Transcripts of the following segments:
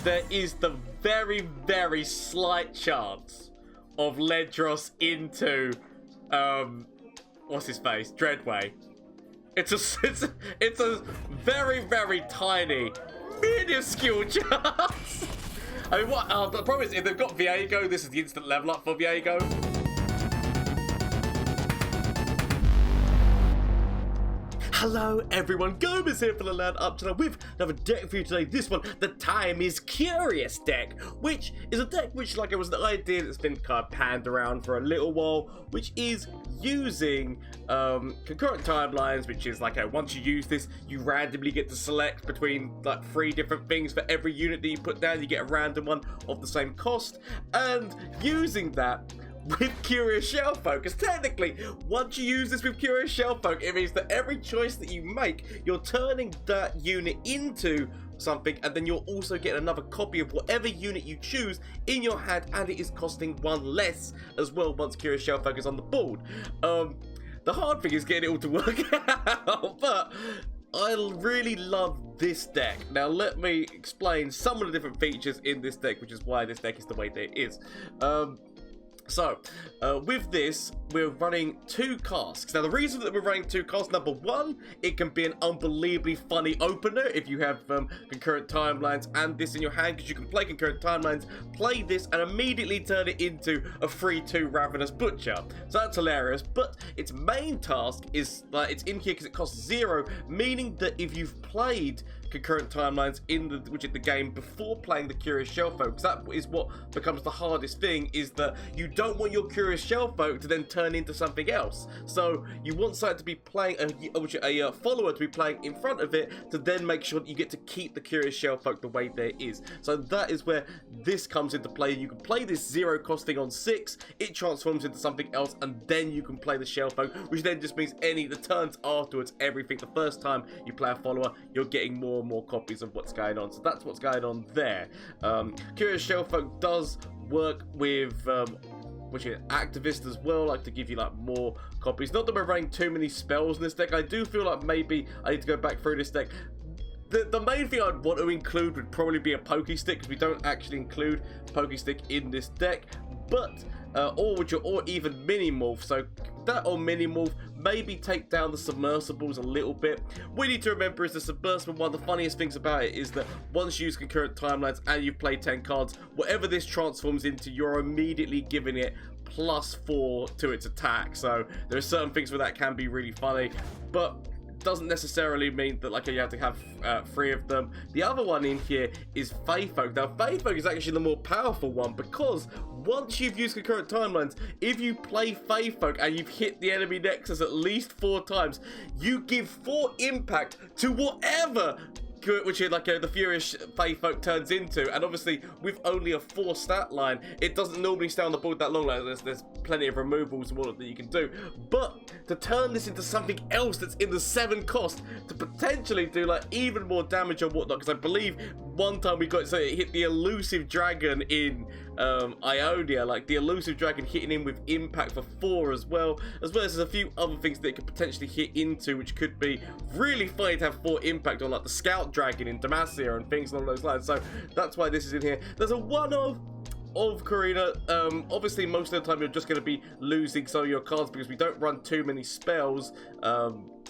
there is the very, very slight chance of Ledros into, what's his face? Dreadway. It's a very, very tiny, minuscule chance. I mean, what? The problem is, if they've got Viego, this is the instant level up for Viego. Hello everyone, Gomez here for the LAN Up channel with another deck for you today. This one, the Time is Curious deck, which is a deck which, like, it was an idea that's been kind of panned around for a little while, which is using Concurrent Timelines, which is like, once you use this, you randomly get to select between like 3 different things for every unit that you put down. You get a random one of the same cost, and using that with Curious Shellfolk, because technically, once you use this with Curious Shellfolk, it means that every choice that you make, you're turning that unit into something, and then you'll also get another copy of whatever unit you choose in your hand, and it is costing 1 less as well once Curious Shellfolk is on the board. The hard thing is getting it all to work out, but I really love this deck. Now let me explain some of the different features in this deck, which is why this deck is the way that it is. So, with this, we're running 2 casks. Now, the reason that we're running 2 casks, number 1, it can be an unbelievably funny opener if you have Concurrent Timelines and this in your hand, because you can play Concurrent Timelines, play this, and immediately turn it into a 3-2 Ravenous Butcher. So that's hilarious, but its main task is, it's in here because it costs 0, meaning that if you've played Concurrent Timelines in the game before playing the Curious Shellfolk, because that is what becomes the hardest thing, is that you don't want your Curious Shellfolk to then turn into something else. So you want something to be playing, a follower to be playing in front of it, to then make sure that you get to keep the Curious Shellfolk the way there is. So that is where this comes into play. You can play this 0 costing on 6, it transforms into something else, and then you can play the Shellfolk, which then just means the turns afterwards, everything. The first time you play a follower, you're getting more and more copies of what's going on. So that's what's going on there. Curious Shellfolk does work with which is activist as well, like to give you like more copies. Not that we're running too many spells in this deck. I do feel like maybe I need to go back through this deck. The main thing I'd want to include would probably be a Pokey Stick, because we don't actually include Pokey Stick in this deck. But or even Mini Morph. So that or Mini Morph, maybe take down the submersibles a little bit. What you need to remember is the submersible, one of the funniest things about it is that once you use Concurrent Timelines and you've played 10 cards, whatever this transforms into, you're immediately giving it +4 to its attack. So there are certain things where that can be really funny, but doesn't necessarily mean that you have to have 3 of them. The other one in here is Faefolk. Now Faefolk is actually the more powerful one, because once you've used Concurrent Timelines, if you play Faefolk and you've hit the enemy nexus at least 4 times, you give 4 impact to whatever which is the Furious Faefolk turns into. And obviously with only a 4 stat line, it doesn't normally stay on the board that long. There's plenty of removals and whatnot that you can do, but to turn this into something else that's in the 7 cost to potentially do even more damage or whatnot, because I believe one time we got it hit the elusive dragon in Ionia, the elusive dragon hitting him with impact for 4 as well as there's a few other things that it could potentially hit into, which could be really funny to have 4 impact on, like the Scout Dragon in Demacia and things along those lines. So that's why this is in here. There's a one-off of Karina. Obviously most of the time you're just going to be losing some of your cards because we don't run too many spells,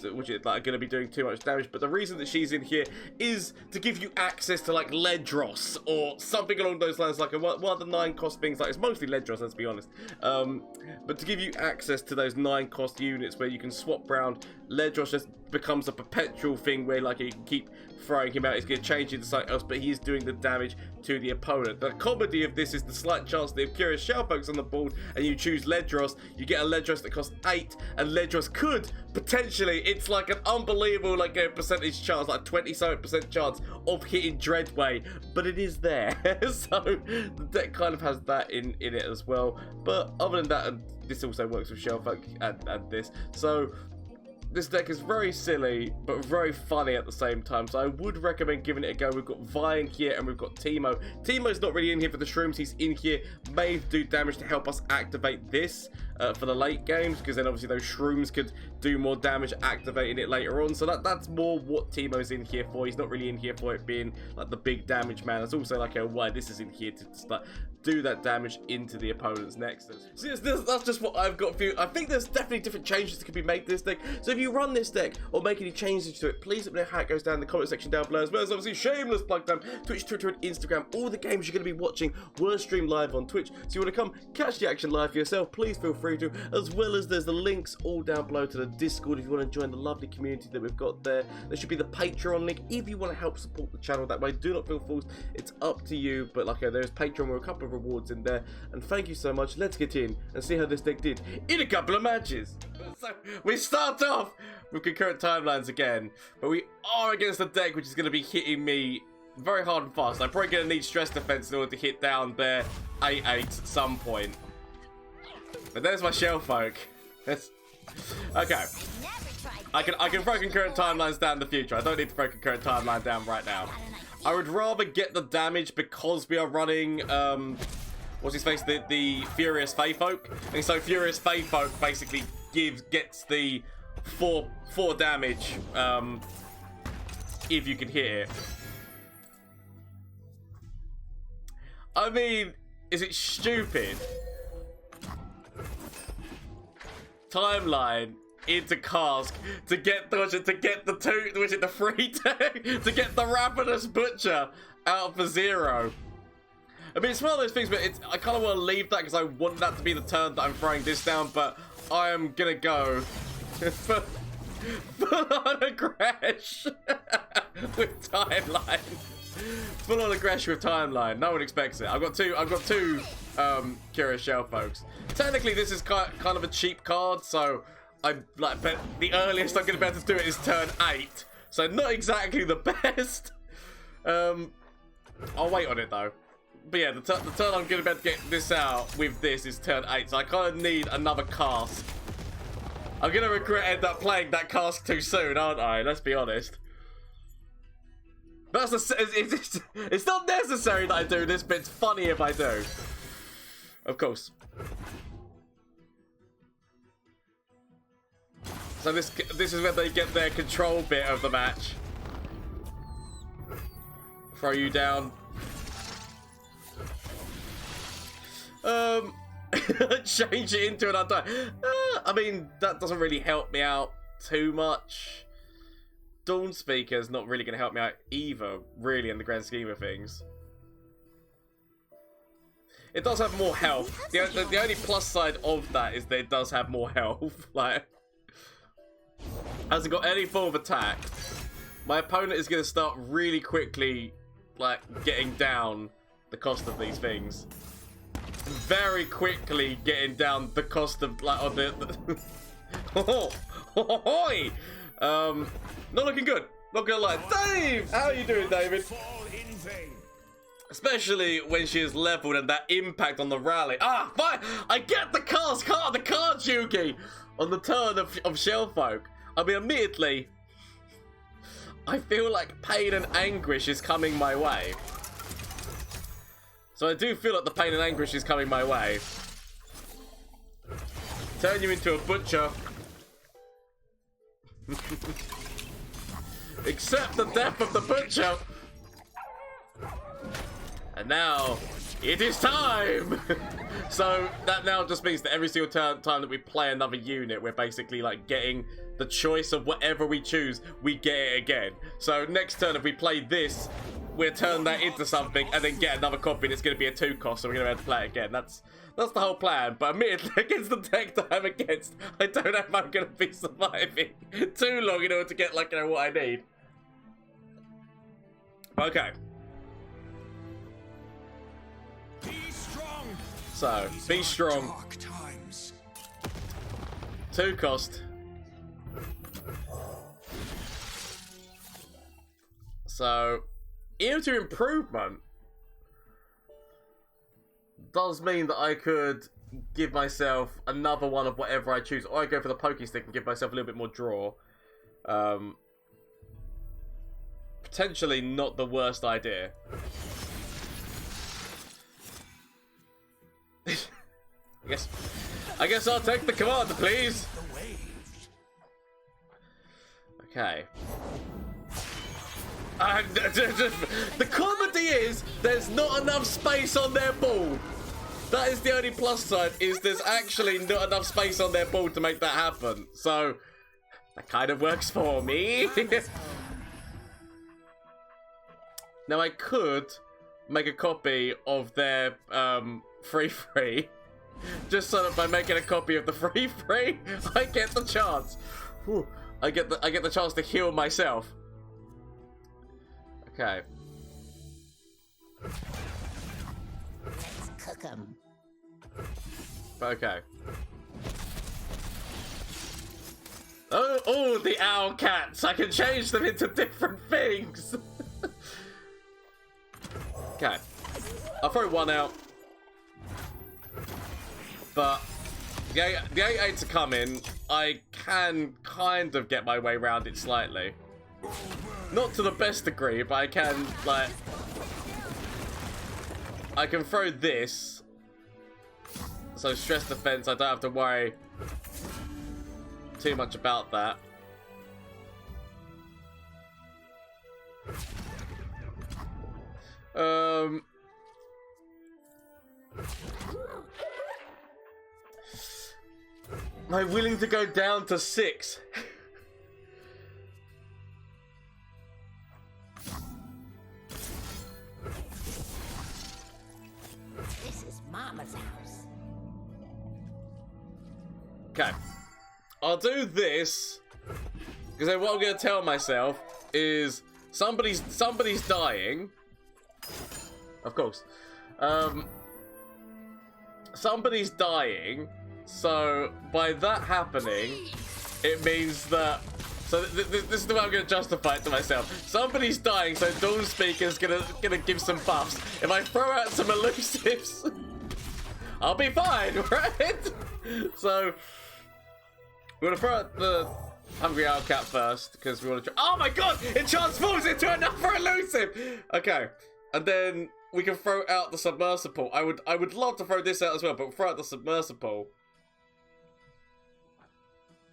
which is going to be doing too much damage. But the reason that she's in here is to give you access to Ledros or something along those lines, one of the 9 cost things. It's mostly Ledros, let's be honest, but to give you access to those 9 cost units where you can swap around. Ledros just becomes a perpetual thing where you can keep throwing him out. It's going to change into something else, but he's doing the damage to the opponent. The comedy of this is the slight chance that if Curious Shellfolk's on the board and you choose Ledros, you get a Ledros that costs 8, and Ledros could potentially, it's an unbelievable a percentage chance, 20-something% chance of hitting Dreadway, but it is there. So the deck kind of has that in it as well. But other than that, and this also works with Shellfolk and this, so this deck is very silly, but very funny at the same time, so I would recommend giving it a go. We've got Vi in here, and we've got Teemo. Teemo's not really in here for the shrooms, he's in here, may do damage to help us activate this. for the late games, because then obviously those shrooms could do more damage activating it later on. So that's more what Teemo's in here for. He's not really in here for it being like the big damage man. It's also like why this is in here to start do that damage into the opponent's nexus. So that's just what I've got for you. I think there's definitely different changes that could be made to this deck. So if you run this deck or make any changes to it, please let me know how it goes down in the comment section down below. As well as obviously shameless plug time, Twitch, Twitter, and Instagram. All the games you're going to be watching were streamed live on Twitch. So you want to come catch the action live for yourself, please feel free to. As well as there's the links all down below to the Discord if you want to join the lovely community that we've got there. There should be the Patreon link if you want to help support the channel that way. Do not feel forced. It's up to you. But like there's Patreon with a couple of rewards in there. And thank you so much. Let's get in and see how this deck did in a couple of matches. So we start off with Concurrent Timelines again, but we are against a deck which is going to be hitting me very hard and fast. I'm probably going to need stress defense in order to hit down their 8-8 at some point. But there's my Shellfolk. Okay. I can throw Concurrent Timelines down in the future. I don't need to throw Concurrent Timeline down right now. I would rather get the damage because we are running what's his face, the Furious Faefolk, and so Furious Faefolk basically gets the 4 damage if you can hit it. I mean, is it stupid? Timeline into cask to get the free tag to get the Ravenous Butcher out for 0. I mean, it's one of those things, but I kind of want to leave that because I want that to be the turn that I'm throwing this down, but I am going to go full on aggression with Timeline. Full on aggression with Timeline. No one expects it. I've got two Curious Shellfolks. Technically, this is kind of a cheap card, so I'm like, but the earliest I'm going to be able to do it is turn 8. So not exactly the best. I'll wait on it though. But yeah, the turn I'm going to be able to get this out with this is turn 8. So I kind of need another cask. I'm going to regret end up playing that cask too soon, aren't I? Let's be honest. But it's not necessary that I do this, but it's funny if I do. Of course. So this is where they get their control bit of the match. Throw you down. Change it into an undone. I mean, that doesn't really help me out too much. Dawn Speaker's not really going to help me out either, really, in the grand scheme of things. It does have more health. The only plus side of that is that it does have more health. Like, hasn't got any form of attack. My opponent is going to start really quickly, like, getting down the cost of these things. Very quickly getting down the cost of, like, on the not looking good. Not gonna lie. Dave! How are you doing, David? Especially when she is leveled and that impact on the rally. Ah, fine! I get the card, Jankie! On the turn of Shellfolk. I mean, admittedly, I feel like pain and anguish is coming my way. So I do feel like the pain and anguish is coming my way. Turn you into a butcher. Accept the death of the butcher. And now, it is time! So, that now just means that every single time that we play another unit, we're basically, like, getting the choice of whatever we choose, we get it again. So, next turn, if we play this, we'll turn that into something, and then get another copy, and it's going to be a 2 cost, so we're going to have to play it again. That's the whole plan. But admittedly, against the deck that I'm against, I don't know if I'm going to be surviving too long in order to get, like, what I need. Okay. So, be strong. 2 cost. So, into improvement does mean that I could give myself another one of whatever I choose, or I go for the pokey stick and give myself a little bit more draw. Potentially not the worst idea. I I guess I'll take the commander, please. Okay. The comedy is there's not enough space on their board. That is the only plus side, is there's actually not enough space on their board to make that happen. So that kind of works for me. Now I could make a copy of their free just so that by making a copy of the free I get the chance. Whew, I get the chance to heal myself. Okay. Let's cook 'em. Okay. Oh, the owl cats! I can change them into different things. Okay. I'll throw one out. But the 8/8s are coming. I can kind of get my way around it slightly. Not to the best degree, but I can, like... I can throw this. So stress defense, I don't have to worry too much about that. Am I willing to go down to 6? This is Mama's house. Okay. I'll do this because then what I'm going to tell myself is somebody's dying. Of course. Somebody's dying. So by that happening, it means that. So this is the way I'm going to justify it to myself. Somebody's dying, so Dawn Speaker's gonna give some buffs. If I throw out some elusives, I'll be fine, right? So we're gonna throw out the Hungry Owl Cat first because we want to. Oh my god! It transforms into another elusive. Okay, and then we can throw out the Submersible. I would love to throw this out as well, but we'll throw out the Submersible.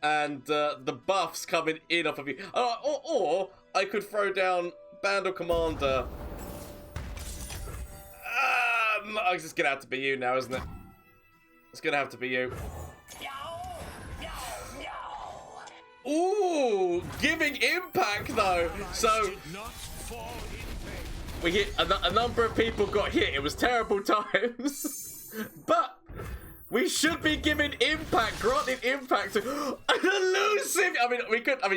And the buffs coming in off of you. Or I could throw down Bandle Commander. It's just gonna have to be you now, isn't it? It's gonna have to be you. Ooh, giving impact though. So we hit a number of people got hit. It was terrible times, but we should be giving impact, granted impact to an elusive. I mean,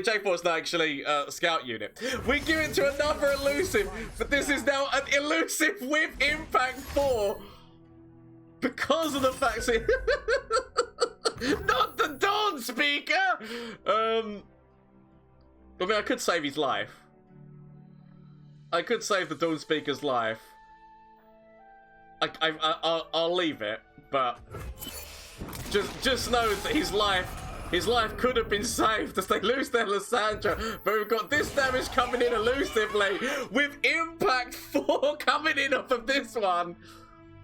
J4's not actually a scout unit. We give it to another elusive, but this is now an elusive with impact 4 because of the fact that not the Dawn Speaker. I mean, I could save his life. I could save the Dawn Speaker's life. I'll leave it, but just know that his life could have been saved as they lose their Lysandra, but we've got this damage coming in elusively with impact 4 coming in off of this one.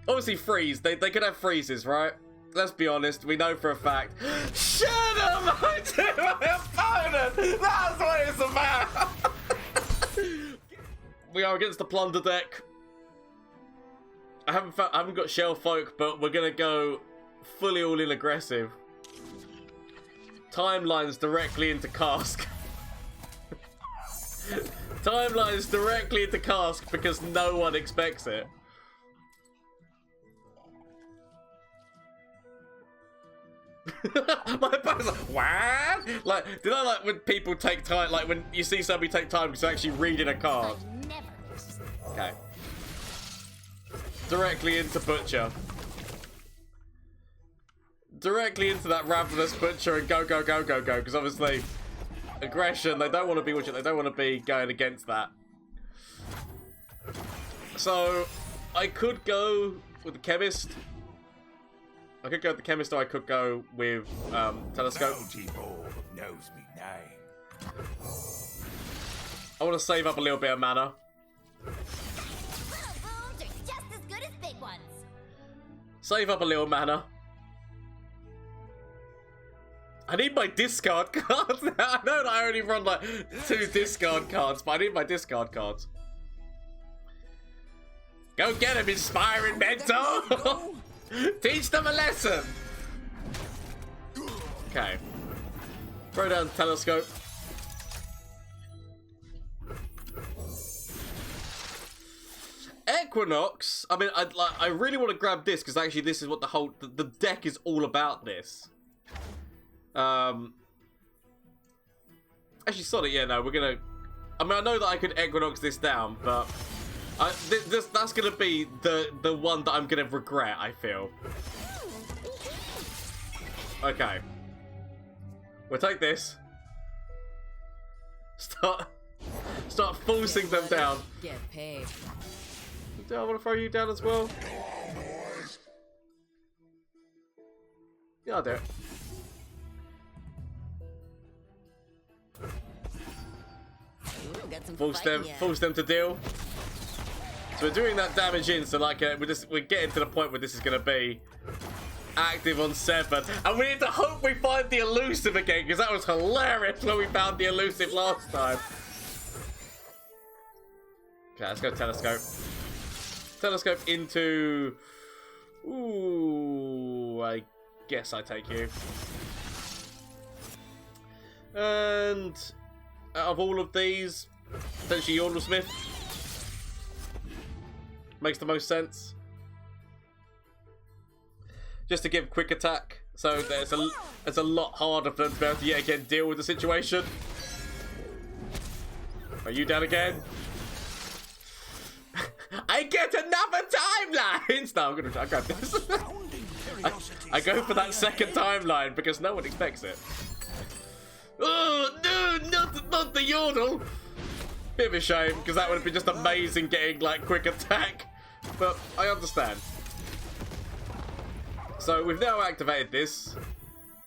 Obviously freeze, they could have freezes, right? Let's be honest, we know for a fact. Shut up, my opponent! That's what it's about! We are against the Plunder deck. I haven't got Shellfolk, but we're gonna go fully all-in aggressive. Timelines directly into Cask. Timelines directly into Cask because no one expects it. My opponent's like, what? Like, did I like when people take time, like when you see somebody take time because they're actually reading a card? Okay. Directly into Butcher. Directly into that Ravenous Butcher and go, because obviously aggression, they don't want to be watching, they don't want to be going against that. So I could go with the Chemist. I could go with the Chemist, or I could go with Telescope. Knows me name. I want to save up a little bit of mana. Just as good as big ones. Save up a little mana. I need my discard cards. I know that I only run like 2 discard cards, but I need my discard cards. Go get him, inspiring mentor! Teach them a lesson! Okay. Throw down telescope. Equinox. I mean, I really want to grab this because actually this is what the deck is all about. This. Actually, sorry. Yeah, no, we're gonna. I mean, I know that I could Equinox this down, but that's gonna be the one that I'm gonna regret. I feel. Okay. We'll take this. Start forcing them down. Get paid. Do I want to throw you down as well? Yeah, I'll do it. Force them to deal. So we're doing that damage in. So like we're getting to the point where this is going to be active on 7, and we need to hope we find the elusive again because that was hilarious when we found the elusive last time. Okay, let's go telescope. Telescope into... Ooh, I guess I take you. And out of all of these, potentially Yordlesmith makes the most sense. Just to give quick attack, so it's a lot harder for them to be able to yet again deal with the situation. Are you down again? I get another timeline! No, I'm gonna grab this. I go for that second timeline because no one expects it. Oh no, not the Yordle! Bit of a shame because that would have been just amazing getting like quick attack, but I understand. So we've now activated this.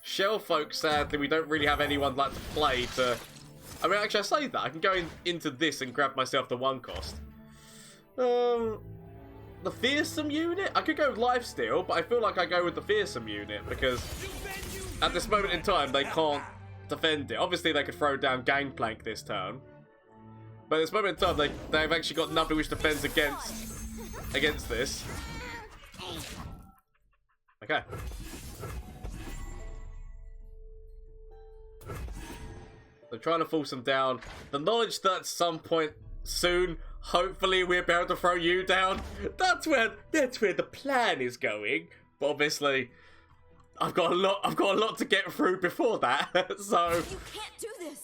Shellfolk, sadly, we don't really have anyone like to play to. I mean, actually, I say that I can go into this and grab myself the 1 cost. The fearsome unit? I could go with lifesteal, but I feel like I go with the fearsome unit because at this moment in time they can't defend it. Obviously they could throw down Gangplank this turn, but at this moment in time they've actually got nothing which defends against this. Okay. They're trying to force them down. The knowledge that at some point soon, hopefully we'll be able to throw you down. That's where the plan is going. But obviously, I've got a lot to get through before that. So You can't do this.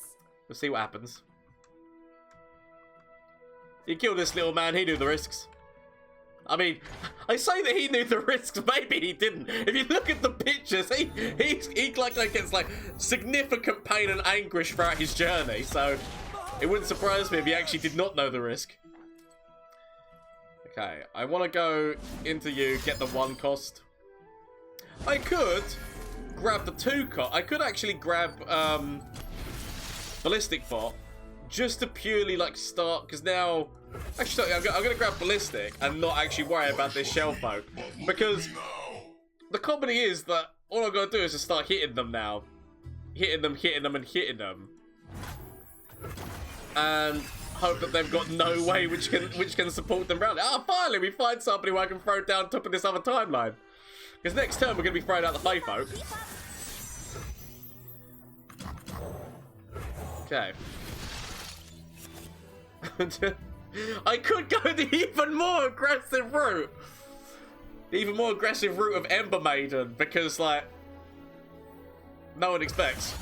We'll see what happens. You killed this little man, he knew the risks. I mean, I say that he knew the risks, maybe he didn't. If you look at the pictures, he like gets like significant pain and anguish throughout his journey, so it wouldn't surprise me if he actually did not know the risk. Okay, I want to go into you, get the 1 cost. I could grab the 2 cost. I could actually grab Ballistic Bot just to purely like start, because now actually I'm going to grab Ballistic and not actually worry about this Shellfolk, because the comedy is that all I'm going to do is just start hitting them now. Hitting them, and hitting them. And hope that they've got no way which can support them around it. Oh, finally we find somebody who I can throw down top of this other timeline. Because next turn we're going to be throwing out the Faefolk. Okay. I could go the even more aggressive route. The even more aggressive route of Ember Maiden, because like no one expects.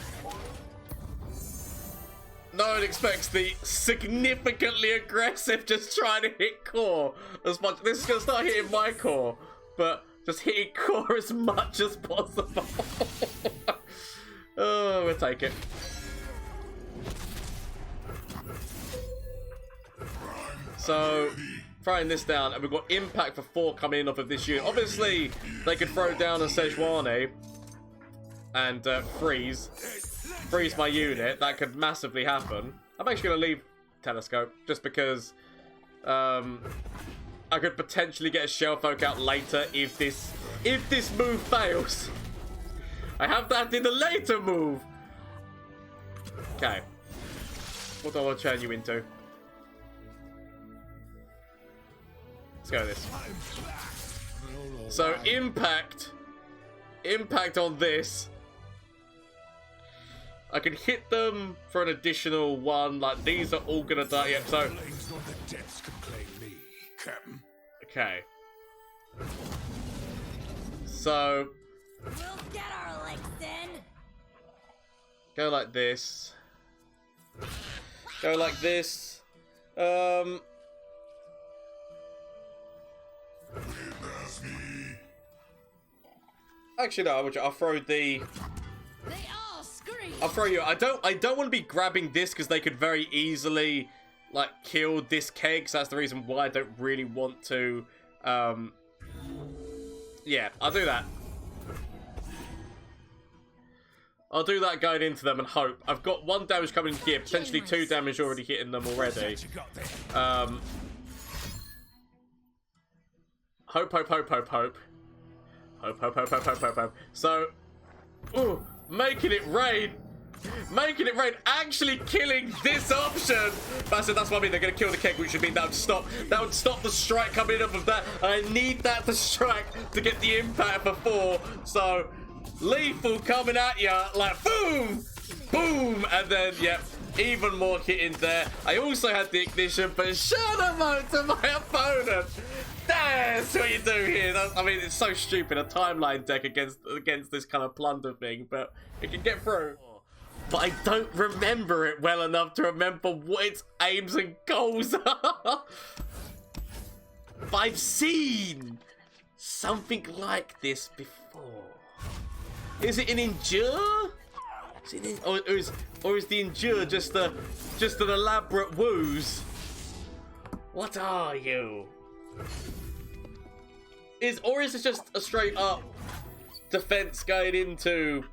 No one expects the significantly aggressive just trying to hit core as much. This is going to start hitting my core, but just hitting core as much as possible. Oh, we'll take it. So, throwing this down, and we've got impact for 4 coming in off of this unit. Obviously, they could throw down a Sejuani and freeze my unit. That could massively happen. I'm actually going to leave Telescope just because I could potentially get a Shellfolk out later if this move fails. I have that in the later move. Okay. What do I want to turn you into? Let's go with this. So impact on this. I can hit them for an additional one. Like these are all gonna die. Yep. So. Okay. So. We'll get our licks in. Go like this. Go like this. Actually, no. I'll throw the. They all scream. I'll throw you. I don't want to be grabbing this because they could very easily like kill this keg. So that's the reason why I don't really want to. Yeah, I'll do that. I'll do that going into them and hope. I've got 1 damage coming here, potentially 2 damage already hitting them already. Hope. Hope. So, ooh, making it rain. Actually killing this option. That's what I mean. They're going to kill the keg, which would mean that would stop the strike coming up of that. And I need that to strike to get the impact for 4. So, lethal coming at ya like boom, boom, and then yep, even more hitting there. I also had the ignition, but shout out to my opponent. That's what you do here. I mean, it's so stupid. A timeline deck against this kind of plunder thing, but it can get through. But I don't remember it well enough to remember what its aims and goals are. But I've seen something like this before. Is it an endure? Or is the endure just an elaborate wooze? What are you? Is it just a straight up defense going into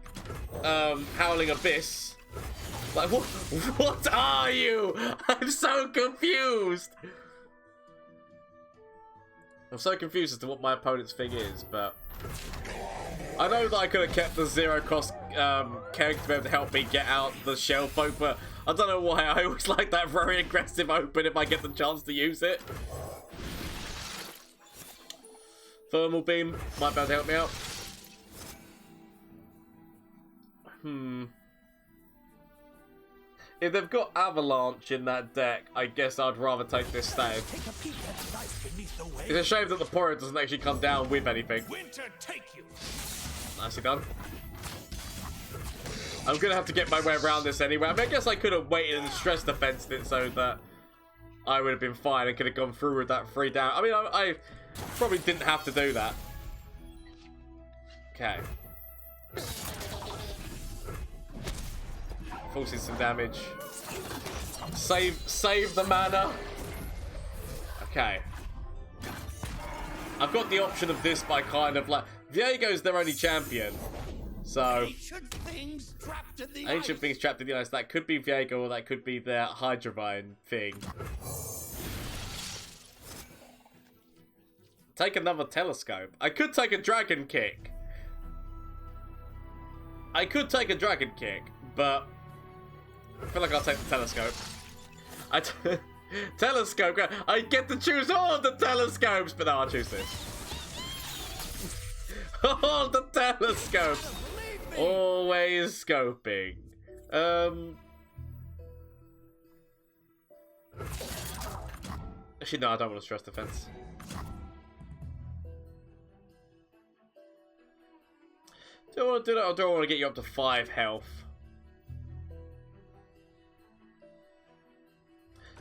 Howling Abyss? Like what are you? I'm so confused. I'm so confused as to what my opponent's thing is, but I know that I could have kept the 0 cost keg to be able to help me get out the Shellfolk, but I don't know why. I always like that very aggressive open if I get the chance to use it. Thermal beam might be able to help me out. If they've got Avalanche in that deck, I guess I'd rather take this stage. It's a shame that the Poro doesn't actually come down with anything. Nicely done. I'm gonna have to get my way around this anyway. I mean, I guess I could have waited and stress defensed it so that I would have been fine and could have gone through with that 3 down. I mean, I probably didn't have to do that. Okay. Forcing some damage. Save the mana. Okay. I've got the option of this by kind of like Viego's their only champion. So Ancient things trapped in the ice. That could be Viego or that could be their Hydrovine thing. Take another telescope. I could take a dragon kick. But I feel like I'll take the telescope. Telescope. I get to choose all of the telescopes, but no, I'll choose this. All the telescopes. Always scoping. Actually, no, I don't want to stress defense. Do I want to do that, or do I want to get you up to 5 health?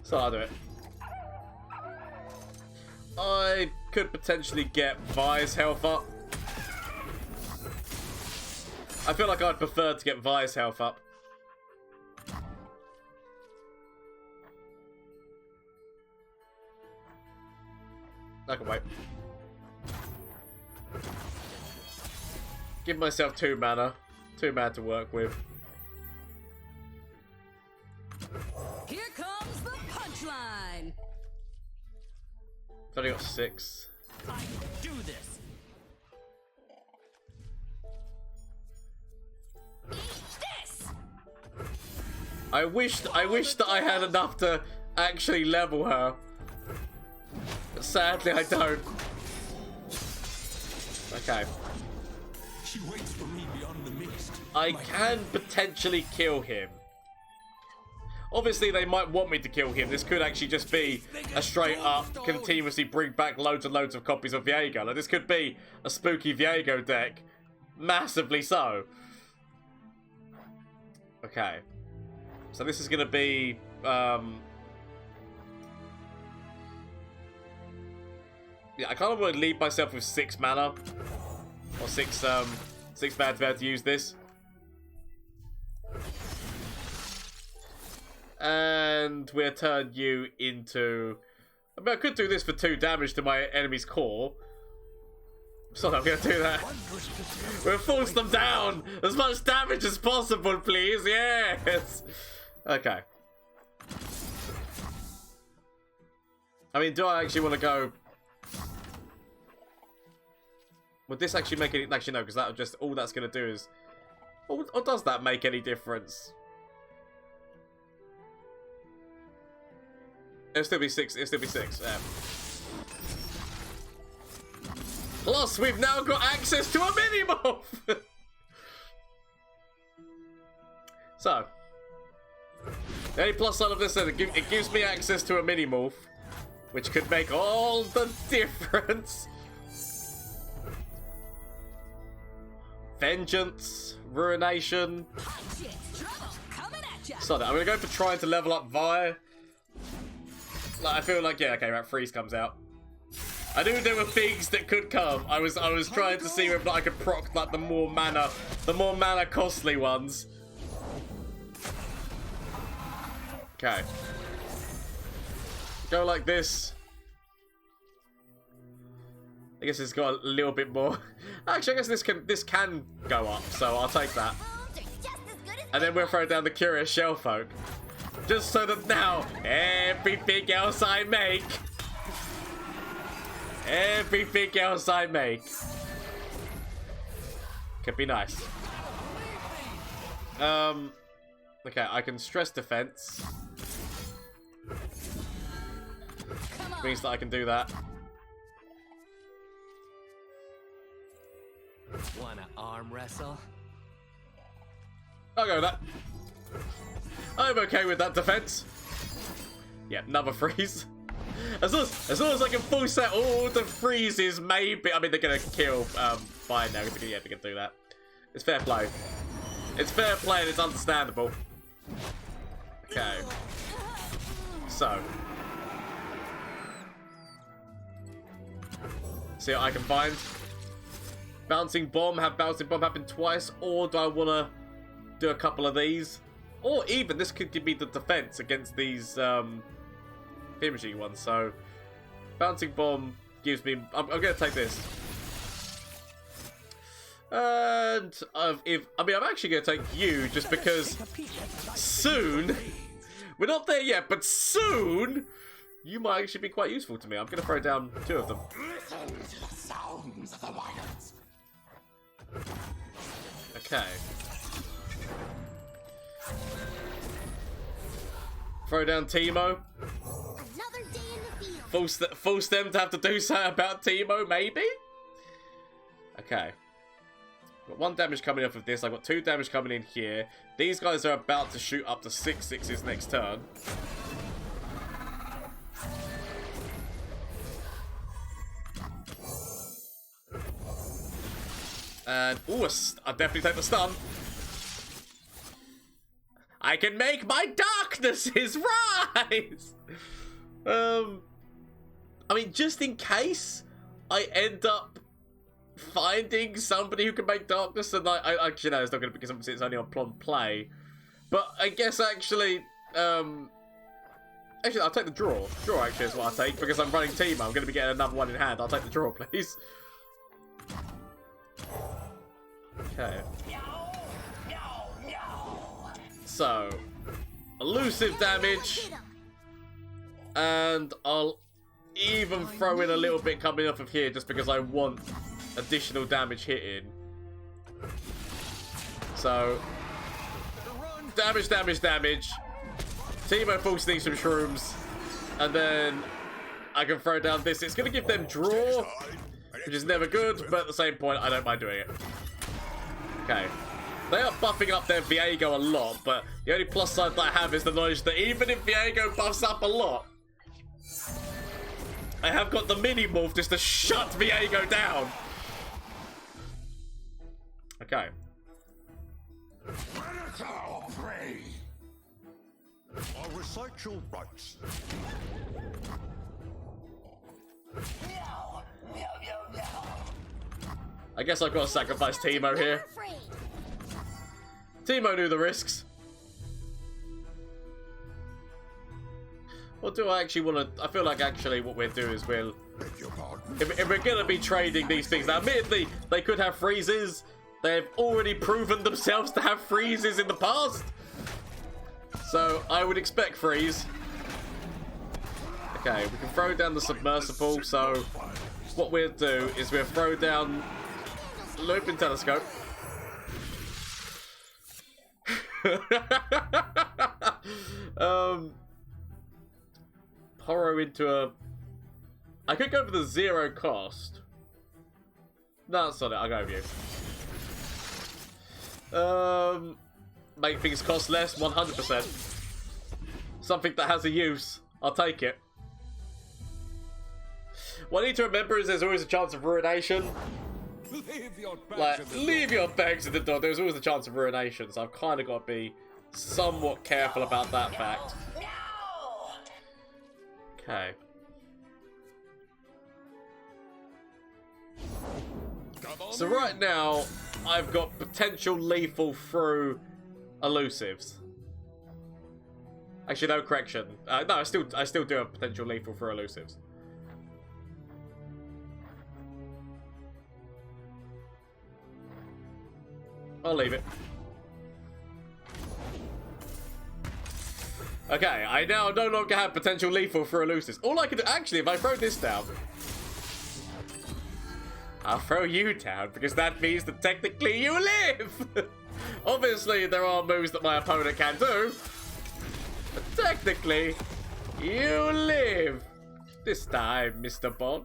So I'll do it. I could potentially get Vi's health up. I feel like I'd prefer to get Vi's health up. I can wait. Give myself 2 mana. 2 mana to work with. Here comes the punchline. I've only got 6. I do this. I wish that I had enough to actually level her. But sadly, I don't. Okay. She waits for me beyond the mist. I can potentially kill him. Obviously, they might want me to kill him. This could actually just be a straight up, continuously bring back loads and loads of copies of Viego. Like, this could be a spooky Viego deck. Massively so. Okay. So this is going to be... yeah, I kind of want to leave myself with 6 mana. Or 6 mana to be able to use this. And we'll turn you into... I mean, I could do this for 2 damage to my enemy's core. So I'm going to do that. We'll force them down! As much damage as possible, please! Yes! Okay. I mean, do I actually want to go... Would this actually make any... Actually, no, because that just... All that's going to do is... Or does that make any difference? It'll still be 6. It'll still be 6. Yeah. Plus, we've now got access to a mini-morph! So. The only plus side of this is it gives me access to a mini-morph. Which could make all the difference. Vengeance. Ruination. So, I'm going to go for trying to level up Vi. Like, I feel like, yeah, okay, right, freeze comes out. I knew there were things that could come. I was trying to see if I could proc like the more mana costly ones. Okay. Go like this. I guess it's got a little bit more. Actually, I guess this can go up, so I'll take that. And then we'll throw down the Curious Shellfolk. Just so that now, everything else I make, could be nice. Okay, I can stress defense. Means that I can do that. Wanna arm wrestle? I'll go with that. I'm okay with that defense. Yeah, another freeze. As long as I can full set all the freezes, maybe. I mean, they're gonna kill fine now. Yeah, they can do that. It's fair play. It's fair play and it's understandable. Okay. So. See what I can find. Bouncing bomb. Have bouncing bomb happen twice, or do I wanna do a couple of these? Or even, this could give me the defense against these finishing ones. So, Bouncing Bomb gives me... I'm going to take this. And I'm actually going to take you just because soon... We're not there yet, but soon you might actually be quite useful to me. I'm going to throw down 2 of them. Listen to the sounds of the wilds. Okay. Throw down Teemo. Another day in the field. Force them to have to do something about Teemo, maybe? Okay. Got 1 damage coming off of this. I've got 2 damage coming in here. These guys are about to shoot up to 6 6s next turn. And, ooh, I'll definitely take the stun. I can make my darknesses rise! I mean, just in case I end up finding somebody who can make darkness, and I actually know it's not going to be something it's only on play. But I guess actually, actually I'll take the draw. Draw actually is what I'll take, because I'm running Teemo. I'm going to be getting another one in hand. I'll take the draw, please. Okay. So, elusive damage, and I'll even throw in a little bit coming off of here just because I want additional damage hitting. So, damage, damage, damage. Teemo force needs some shrooms. And then I can throw down this. It's going to give them draw, which is never good, but at the same point, I don't mind doing it. Okay. They are buffing up their Viego a lot, but the only plus side that I have is the knowledge that even if Viego buffs up a lot, I have got the mini morph just to shut Viego down. Okay. I'll recite your rights. I guess I've got to sacrifice Teemo here. Teemo knew the risks. Or do I actually want to... I feel like actually what we'll do is we'll... If we're going to be trading these things... Now, admittedly, they could have freezes. They've already proven themselves to have freezes in the past. So, I would expect freeze. Okay, we can throw down the submersible. So, what we'll do is we'll throw down... Looping telescope. Horror into a... I could go for the 0 cost. No, that's not it. I'll go with you. Make things cost less, 100%. Something that has a use. I'll take it. What I need to remember is there's always a chance of ruination. Leave your bags at the door. There's always a chance of ruination, so I've kind of got to be somewhat careful about that fact. Okay. So right now, I've got potential lethal through elusives. Actually, no, correction. No, I still do have potential lethal through elusives. I'll leave it. Okay, I now no longer have potential lethal for elusives. All I can do, actually, if I throw this down, I'll throw you down, because that means that technically you live! Obviously, there are moves that my opponent can do, but technically, you live! This time, Mr. Bond.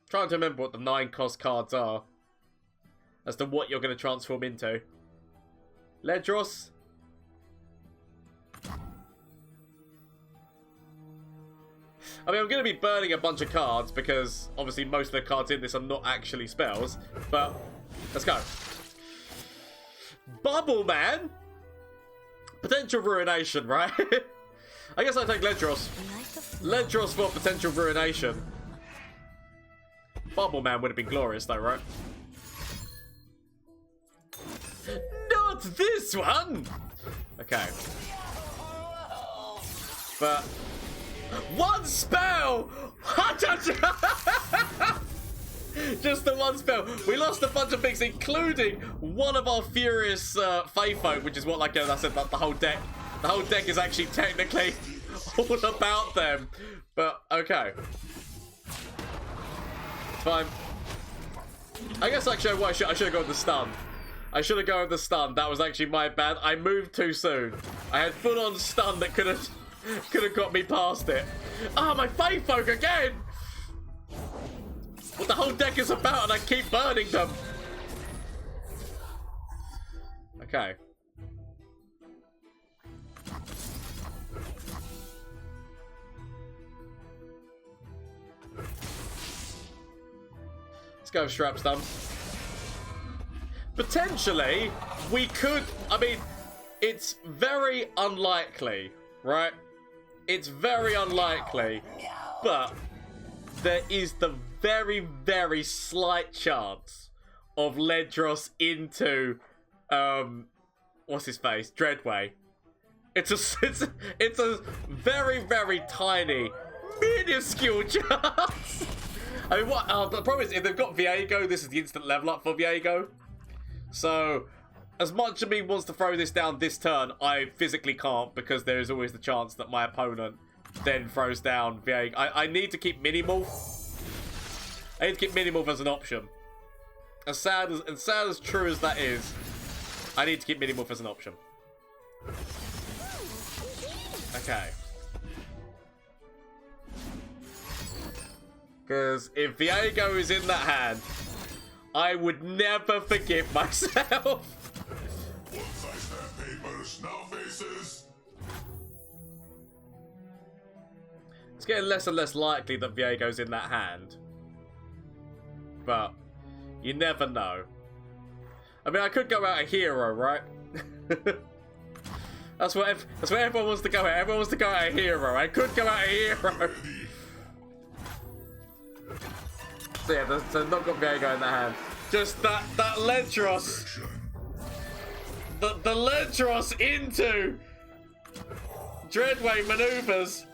Trying to remember what the 9 cost cards are, as to what you're going to transform into. Ledros. I mean, I'm going to be burning a bunch of cards because obviously most of the cards in this are not actually spells. But let's go. Bubble Man. Potential ruination, right? I guess I take Ledros. Ledros for potential ruination. Bubble Man would have been glorious though, right? Not this one! Okay. But... one spell! Just the one spell. We lost a bunch of things, including one of our Furious Faefolk, which is what, like I said, like the whole deck. The whole deck is actually technically all about them. But, okay. Fine. I guess actually I should have gone with the stun. I should have gone with the stun. That was actually my bad. I moved too soon. I had full-on stun that could have got me past it. Ah, my Faefolk again! What the whole deck is about, and I keep burning them. Okay. Let's go with Strap Stun. Potentially, we could... I mean, it's very unlikely, right? It's very unlikely, but there is the very, very slight chance of Ledros into, what's his face? Dreadway. It's a very, very tiny, minuscule chance. I mean, what? The problem is, if they've got Viego, this is the instant level up for Viego. So, as much as me wants to throw this down this turn, I physically can't because there is always the chance that my opponent then throws down Viego. I need to keep Minimorph. I need to keep Minimorph as an option. As sad as true as that is, I need to keep Minimorph as an option. Okay. Because if Viego is in that hand, I would never forgive myself. Once I snap papers, now faces. It's getting less and less likely that Viego's in that hand. But you never know. I mean, I could go out a hero, right? That's what everyone wants to go at. Everyone wants to go out a hero. I could go out a hero. So yeah, so not got Viego in that hand. Just that Lentros. The Lentros into Dreadwave maneuvers.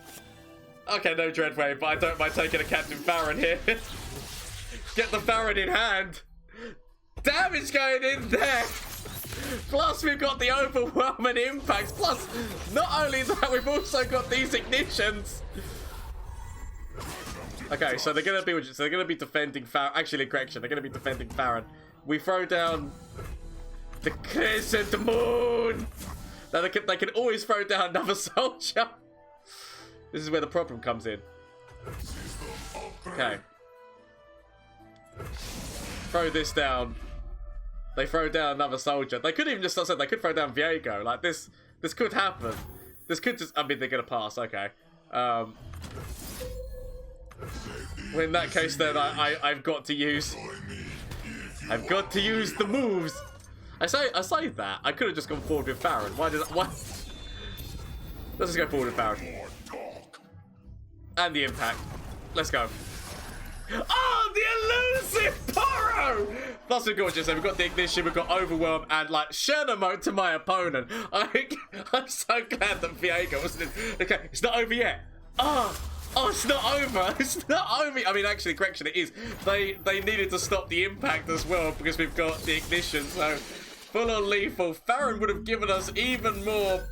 Okay, no Dreadwave, but I don't mind taking a Captain Farron here. Get the Farron in hand. Damage going in there. Plus we've got the overwhelming impacts. Plus, not only that, we've also got these ignitions. Okay, so they're gonna be defending Farron. Actually, correction, they're gonna be defending Farron. We throw down the Crescent Moon. Now they can always throw down another soldier. This is where the problem comes in. Okay. Throw this down. They throw down another soldier. They could even just, I said, they could throw down Viego. Like this could happen. This could just, I mean, they're gonna pass. Okay. Well, in that case, then I've got to use the moves. I say that. I could have just gone forward with Farron. Why? Let's just go forward with Farron. And the impact. Let's go. Oh, the elusive Poro! Plus we've got, we've got the ignition, we've got overwhelm, and like Shadow Mode to my opponent. I'm so glad that Viego wasn't in. Okay, it's not over yet. Oh, it's not over. It's not over. I mean, actually, correction, it is. They needed to stop the impact as well because we've got the ignition. So full on lethal. Farron would have given us even more.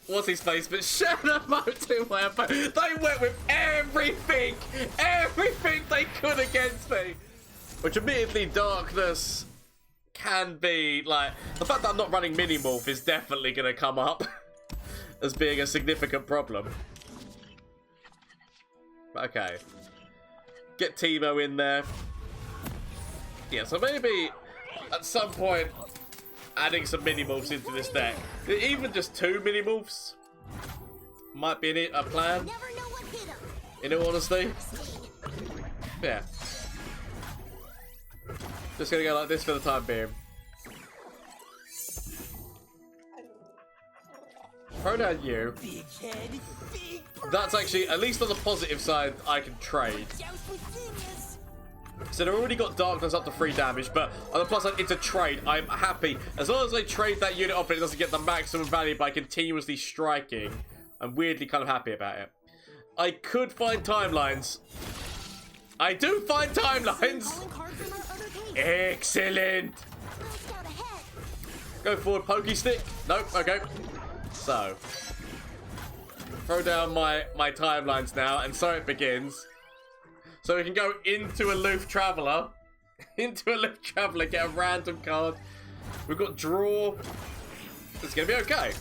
What's his face? But Shadow Mode to my opponent. They went with everything they could against me. Which, admittedly, Darkness can be like the fact that I'm not running Minimorph is definitely going to come up as being a significant problem. Okay, get Teemo in there. Yeah, so maybe at some point adding some Minimorphs into this deck, even just 2 Minimorphs, might be a plan. In all honesty, yeah. Just gonna go like this for the time being. Throw down you. That's actually, at least on the positive side, I can trade. So they've already got Darkness up to 3 damage, but on the plus side, it's a trade. I'm happy. As long as I trade that unit off and it doesn't get the maximum value by continuously striking, I'm weirdly kind of happy about it. I could find timelines. I do find timelines. Excellent. Go forward, pokey stick. Nope, okay. So, throw down my timelines now, and so it begins. So we can go into Aloof Traveller. Into Aloof Traveller, get a random card. We've got draw. It's going to be okay.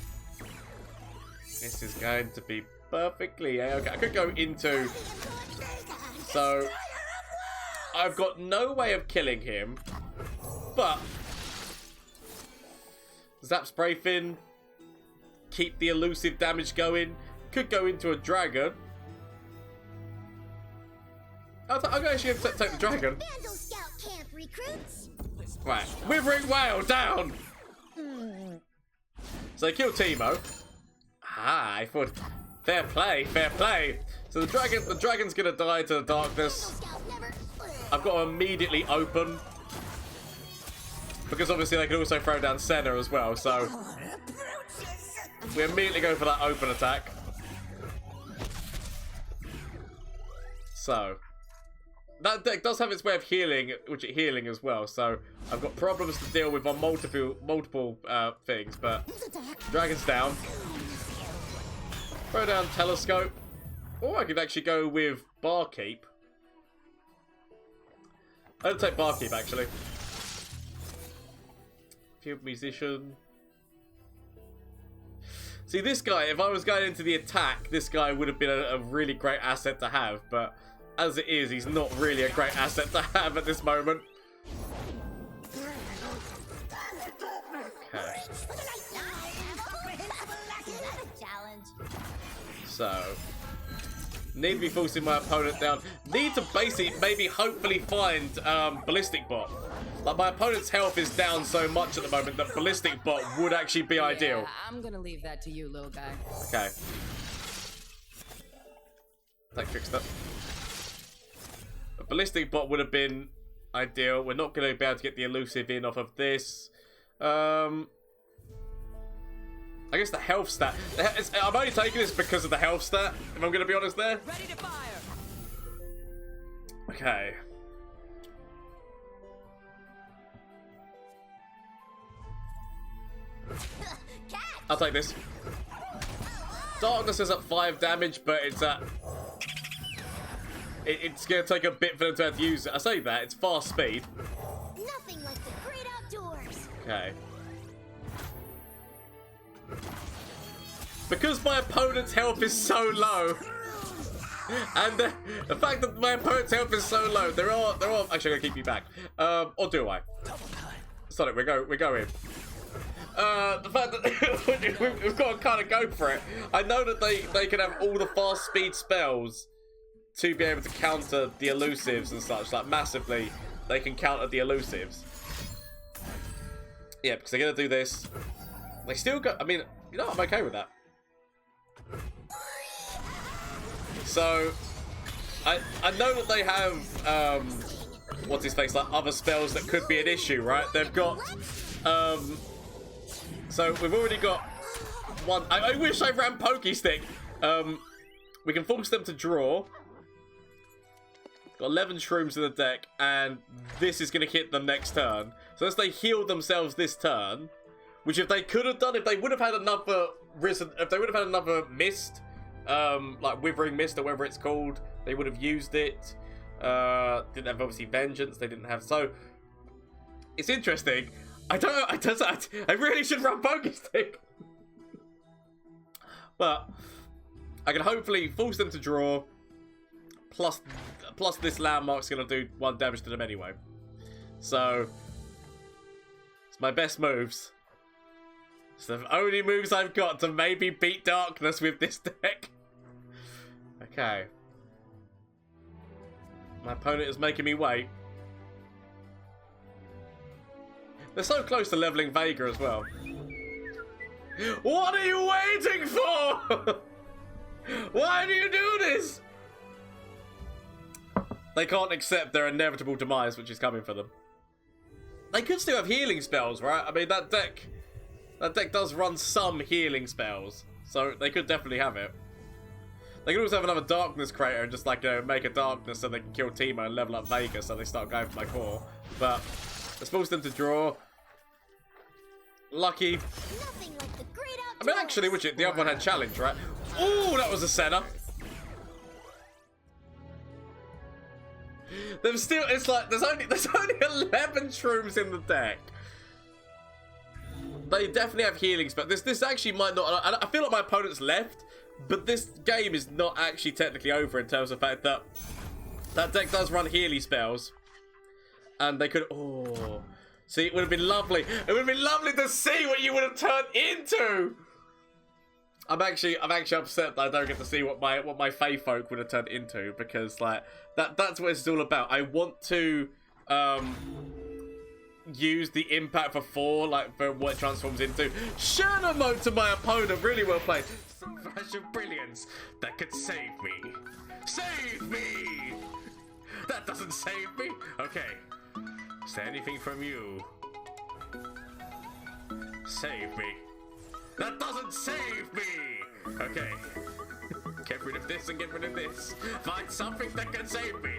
This is going to be perfectly okay. I could go into... So, I've got no way of killing him. But, Zap Spray Fin. Keep the elusive damage going. Could go into a dragon. I'm actually going to take the dragon. Right, Withering Whale down. So they kill Teemo. Ah, I thought fair play, fair play. So the dragon's going to die to the Darkness. I've got to immediately open because obviously they can also throw down Senna as well. So we immediately go for that open attack. So that deck does have its way of healing, healing as well. So I've got problems to deal with on multiple things. But dragon's down. Throw down Telescope. Or I could actually go with Barkeep. I'll take Barkeep actually. Field musician. See, this guy, if I was going into the attack, this guy would have been a really great asset to have, but as it is, he's not really a great asset to have at this moment. Okay. So, need to be forcing my opponent down. Need to basically, maybe, hopefully find Ballistic Bot. Like, my opponent's health is down so much at the moment that Ballistic Bot would actually be ideal. I'm gonna leave that to you, little guy. Okay. That fixed that. A Ballistic Bot would have been ideal. We're not going to be able to get the elusive in off of this. I guess the health stat. I'm only taking this because of the health stat, if I'm going to be honest there. Ready to fire. Okay. I'll take this. Darkness is at 5 damage, but it's at... It's going to take a bit for them to have to use it. I say that, it's fast speed. Nothing like the great outdoors. Okay. Because my opponent's health is so low, and the fact that my opponent's health is so low, they're all actually gonna keep me back. Or do I? Sorry, we go in. The fact that we've got to kind of go for it. I know that they can have all the fast speed spells to be able to counter the elusives and such. Like massively, they can counter the elusives. Yeah, because they're gonna do this. They still got. I mean, you know, I'm okay with that. So, I know that they have, what's his face, like other spells that could be an issue, right? They've got, so we've already got one. I wish I ran Pokey Stick. We can force them to draw. Got 11 shrooms in the deck, and this is going to hit them next turn. So as they heal themselves this turn, which if they could have done, if they would have had another risen, if they would have had another mist, like Withering Mist or whatever it's called, they would have used it. Didn't have obviously Vengeance. They didn't have, so it's interesting. I don't know. I really should run Pokestick, but I can hopefully force them to draw. Plus this landmark's gonna do 1 damage to them anyway. So it's my best moves. It's the only moves I've got to maybe beat Darkness with this deck. Okay. My opponent is making me wait. They're so close to leveling Viego as well. What are you waiting for? Why do you do this? They can't accept their inevitable demise, which is coming for them. They could still have healing spells, right? I mean, that deck does run some healing spells, so they could definitely have it. They could also have another Darkness creator and just like make a Darkness so they can kill Teemo and level up Viego so they start going for my core. But let's force them to draw. Lucky. Nothing like the great outdoors. I mean, actually, the other one had challenge, right? Ooh, that was a setup. There's still, it's like there's only 11 shrooms in the deck. They definitely have healings, but this actually might not. I feel like my opponent's left, but this game is not actually technically over in terms of the fact that that deck does run healing spells, and they could. Oh, see, it would have been lovely. It would have been lovely to see what you would have turned into. I'm actually upset that I don't get to see what my Faefolk would have turned into, because like that's what it's all about. I want to use the impact for 4, like for what it transforms into. Shadow mode to my opponent, really well played. Some flash of brilliance that could save me. Save me! That doesn't save me. Okay. Is there anything from you? Save me. That doesn't save me! Okay. Get rid of this and get rid of this. Find something that can save me.